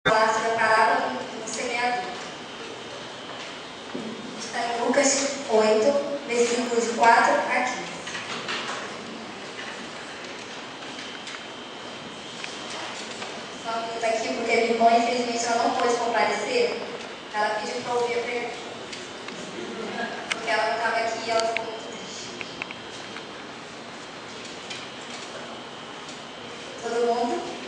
falar sobre a parábola do semeador. Está em Lucas 8, versículos 4 a 15. Só um minuto aqui, porque minha irmã, infelizmente, ela não pôde comparecer. Ela pediu para ouvir a pergunta. Porque ela não estava aqui e ela ficou muito triste. Todo mundo?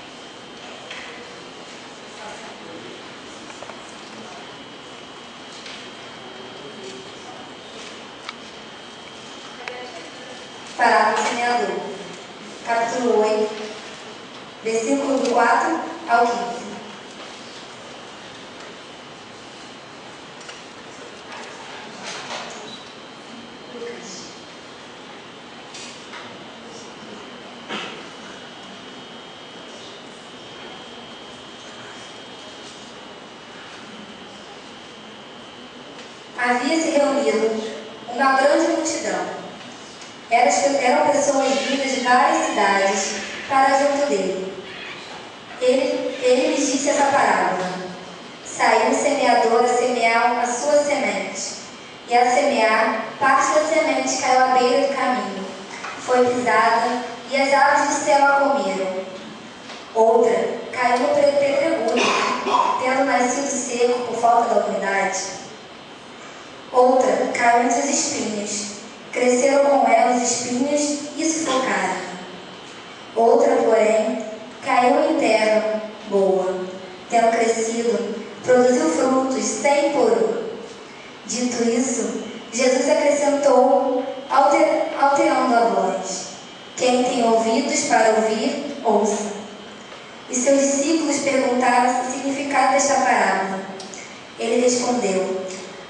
Parábola do semeador, capítulo 8, versículo do 4 ao 15. Lucas. Havia se reunido uma grande multidão. Eram pessoas vindas de várias cidades para junto dele. Ele lhes disse essa parábola. Saiu o semeador a semear a sua semente. E a semear, parte da semente caiu à beira do caminho. Foi pisada e as aves do céu a comeram. Outra caiu no pedregulho, tendo nascido seco por falta da umidade. Outra caiu entre os espinhos. Cresceram com ela os espinhos e sufocaram. Outra, porém, caiu em terra boa. Tendo crescido, produziu frutos 100 por um. Dito isso, Jesus acrescentou, alterando a voz: quem tem ouvidos para ouvir, ouça. E seus discípulos perguntaram o significado desta parábola. Ele respondeu: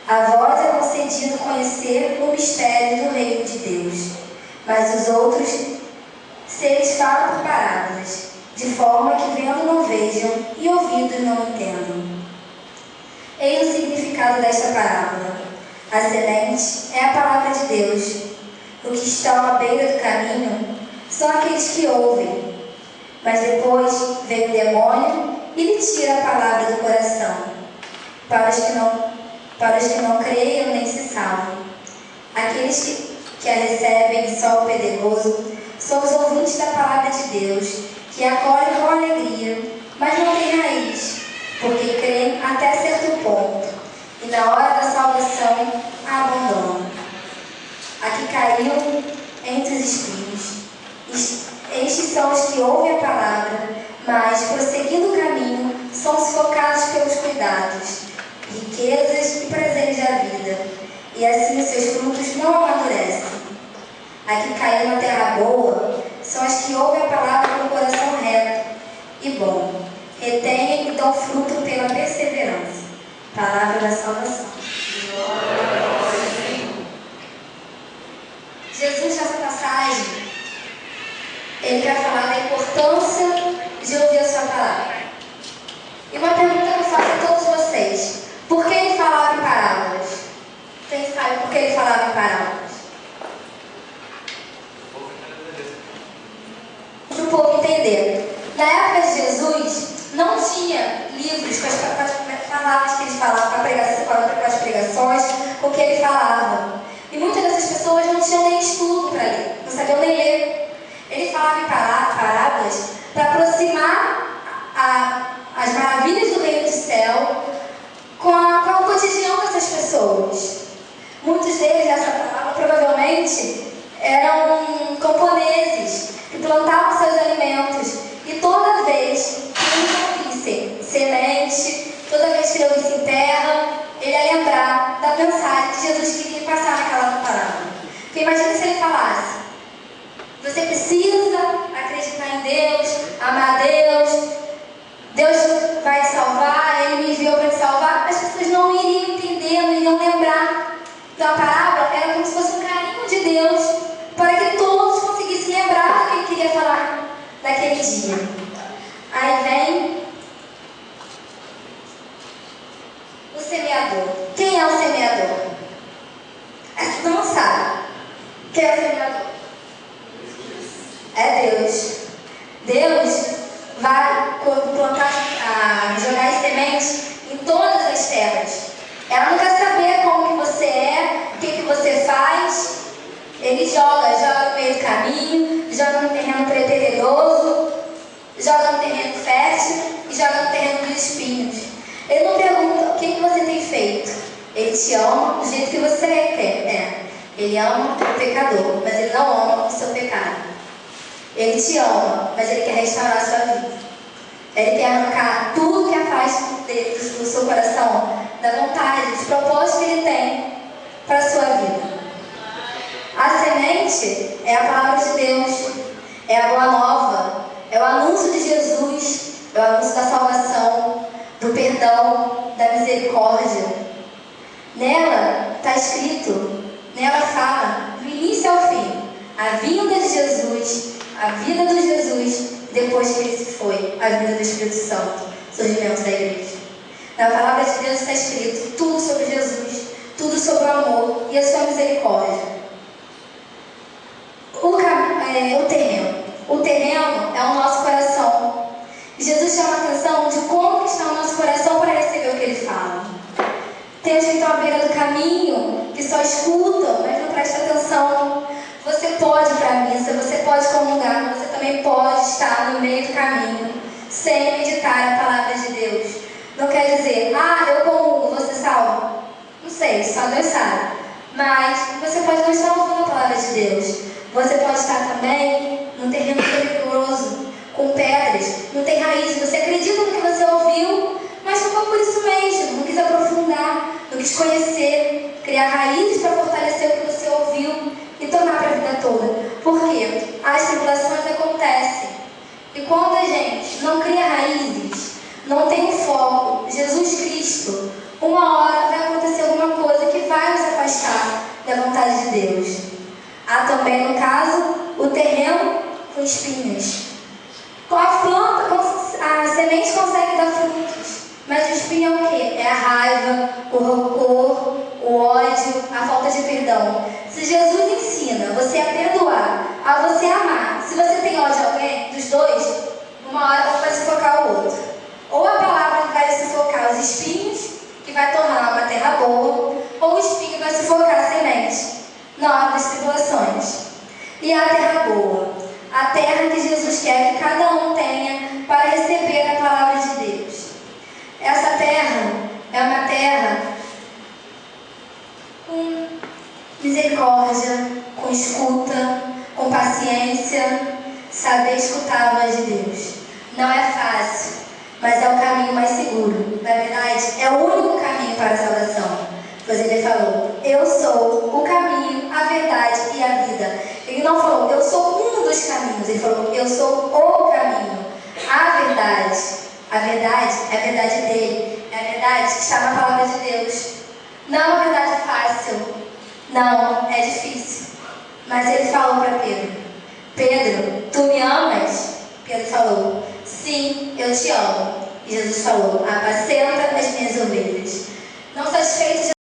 a vós é concedido conhecer o mistério do reino de Deus, mas os outros seres falam por parábolas, de forma que vendo não vejam e ouvindo não entendam. Eis o significado desta parábola. A semente é a palavra de Deus. O que está à beira do caminho são aqueles que ouvem, mas depois vem o demônio e lhe tira a palavra do coração, para os que não creiam nem se salvam. Aqueles que a recebem de solo pedregoso são os ouvintes da palavra de Deus, que acolhem com alegria, mas não têm raiz, porque creem até certo ponto, e na hora da salvação a abandonam. A que caiu entre os espinhos. Estes são os que ouvem a palavra, mas, prosseguindo o caminho, são sufocados pelos cuidados, riquezas e prazeres da vida, e assim os seus frutos não amadurecem. A que caiu na terra boa são as que ouvem a palavra com o coração reto e bom, retêm e dão fruto pela perseverança. Palavra da salvação. Jesus, nessa passagem, ele quer falar da importância de ouvir a sua palavra. E uma pergunta que eu faço a todos vocês: por que ele falava em parábolas? Quem sabe por que ele falava em parábolas? Para o povo entender. Na época de Jesus, não tinha livros com as palavras que ele falava, com as pregações, com o que ele falava. E muitas dessas pessoas não tinham nem estudo para ler, não sabiam nem ler. Ele falava em parábolas para aproximar as maravilhas do reino do céu com o cotidiano dessas pessoas. Muitos deles, nessa palavra, provavelmente eram camponeses que plantavam seus alimentos, e toda vez que eles ouvissem semente, toda vez que ele ouvisse terra, ele ia lembrar da mensagem que Jesus queria passar naquela palavra. Porque imagina se ele falasse: você precisa acreditar em Deus, amar a Deus, Deus vai te salvar, Ele me enviou para te salvar. As pessoas não iriam entender, não iriam lembrar. Então a parábola era como se fosse um carinho de Deus para que todos conseguissem lembrar do que Ele queria falar naquele dia. Aí vem o semeador. Quem é o semeador? Você não sabe. Quem é o semeador? É Deus. Deus vai plantar, jogar Ela não quer saber como que você é, o que você faz. Ele joga no meio do caminho, joga no terreno preteroso, joga no terreno fértil e joga no terreno dos espinhos. Ele não pergunta o que você tem feito. Ele te ama do jeito que você é. Ele ama o pecador, mas ele não ama o seu pecado. Ele te ama, mas ele quer restaurar a sua vida. Ele quer arrancar tudo que afasta do seu coração, da vontade, dos propósitos que ele tem para a sua vida. A semente é a palavra de Deus, é a boa nova, é o anúncio de Jesus, é o anúncio da salvação, do perdão, da misericórdia. Nela está escrito, nela fala, do início ao fim, a vinda de Jesus, a vida de Jesus, depois que ele se foi, a vida do Espírito Santo, surgimento da igreja. Na palavra de Deus está escrito tudo sobre Jesus, tudo sobre o amor e a sua misericórdia. O terreno é o nosso coração. Jesus chama a atenção de como está o nosso coração para receber o que ele fala. Tem gente que está à beira do caminho, que só escuta, mas não presta atenção. Você pode ir para a missa, você pode comungar, mas você também pode estar no meio do caminho, sem meditar a palavra de Deus. Não quer dizer, eu comungo, você salva. Não sei, só Deus sabe. Mas você pode não estar ouvindo a palavra de Deus. Você pode estar também num terreno perigoso, com pedras, não tem raiz. Você acredita no que você ouviu, mas ficou por isso mesmo. Não quis aprofundar, não quis conhecer, criar raízes para fortalecer o que você ouviu e tornar para a vida toda. Por quê? As tribulações acontecem. E quando a gente não cria raízes, não tem um foco, Jesus Cristo, uma hora vai acontecer alguma coisa que vai nos afastar da vontade de Deus. Há também, no caso, o terreno com espinhos. Com a planta, a semente consegue dar frutos, mas o espinho é o quê? É a raiva, o rancor, o ódio, a falta de perdão. Se Jesus ensina você a perdoar, a você amar, se você tem ódio de alguém, dos dois, uma hora um vai sufocar o outro. Ou a palavra vai sufocar os espinhos, que vai tornar uma terra boa, ou o espinho vai sufocar a semente na hora das tribulações. E a terra boa, a terra que Jesus quer que cada um tenha para receber a palavra de Deus. Essa terra é uma terra com misericórdia, com escuta, com paciência, saber escutar a voz de Deus. Não é fácil, mas é o caminho mais seguro. Na verdade, é o único caminho para a salvação. Pois ele falou, eu sou o caminho, a verdade e a vida. Ele não falou, eu sou um dos caminhos. Ele falou, eu sou o caminho, a verdade. A verdade é a verdade dele. É a verdade que está na palavra de Deus. Não é uma verdade fácil. Não, é difícil. Mas ele falou para Pedro, Pedro, tu me amas? Pedro falou, sim, eu te amo. E Jesus falou, apacenta as minhas ovelhas. Não satisfeito de